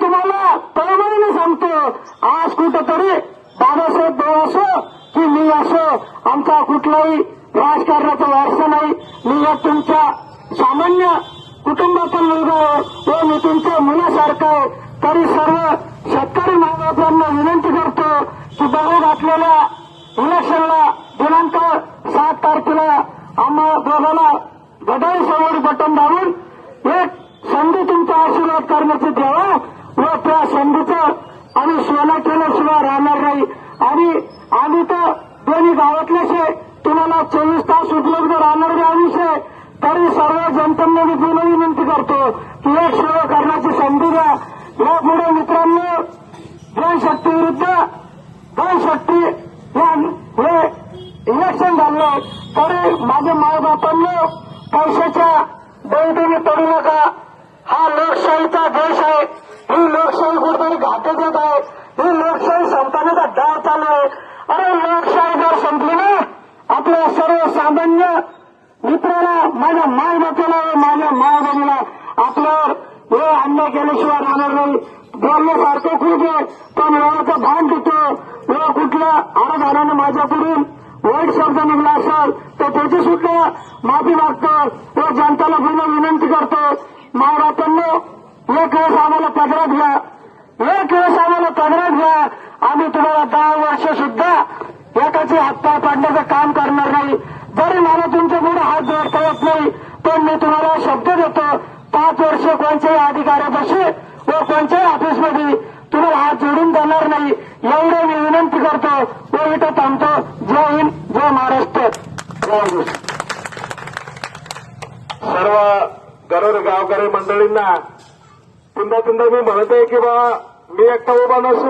तुम्हाला तळमळीने सांगतो, आज कुठंतरी दादासाहेब भाऊ असो की मी असो, आमचा कुठलाही राजकारणाचा वारसा नाही. मी एक तुमच्या सामान्य कुटुंबाचा मुलगा आहे व मी तुमच्या मुलासारखा आहे. तरी सर्व शेतकरी मायबापांना विनंती करतो की बघू घातलेल्या इलेक्शनला दिनांक 7 तारखेला आम्हा दोघांना घड्याळ समोर बटन दाबून एक संधी तुमचा आशीर्वाद करण्याची द्यावा व त्या संधीचं आम्ही सोनं केल्याशिवाय राहणार नाही. आणि आम्ही तर दोन्ही गावातल्याशे तुम्हाला 24 तास उपलब्ध राहणार विषय. तरी सर्व जनतेने मी पुन्हा विनंती करतो की एक सेवा करण्याची संधी द्या. यापुढे मित्रांनो, जनशक्ती विरुद्ध जनशक्ती हे इलेक्शन झालं तरी माझ्या मायबापांना पैशाच्या बैठकीने पडू नका. हा लोकशाहीचा देश आहे. ही लोकशाही कुठेतरी घातक येत आहे. ही लोकशाही संपण्याचा डाव चालू आहे. अरे लोकशाही जर संपली ना, आपल्या सर्वसामान्य मित्राला, माझ्या मायबापाला व माझ्या मायबाबीला आपल्यावर हे अन्याय केल्याशिवाय राहणार नाही. बोलण्यासारखं खूप आहे, पण वेळाचं भान देतो व कुठल्या आराधारानं माझ्याकडून वाईट शब्द निघला असेल तर त्याची सुद्धा माफी मागतो व जनतेला पुन्हा विनंती करतो. मायबापांनो, एक वेळेस आम्हाला पदरात घ्या, एक वेळेस आम्हाला पदरात घ्या. आम्ही तुम्हाला 10 वर्ष सुद्धा एकाचे हातपाय पाडण्याचं काम करणार नाही. जरी मला तुमच्या पुढे हात जोडता येत नाही, पण मी तुम्हाला शब्द देतो, 5 वर्ष कोणत्याही अधिकाऱ्यापाशी व कोणत्याही ऑफिसमध्ये तुम्हाला हात जोडून देणार नाही. एवढं मी विनंती करतो व इथं थांबतो. जय हिंद, जय महाराष्ट्र, जय हिंद. सर्व गरज गावकरी मंडळींना पुन्हा मी म्हणतोय की बा, मी एकटा उभा नसून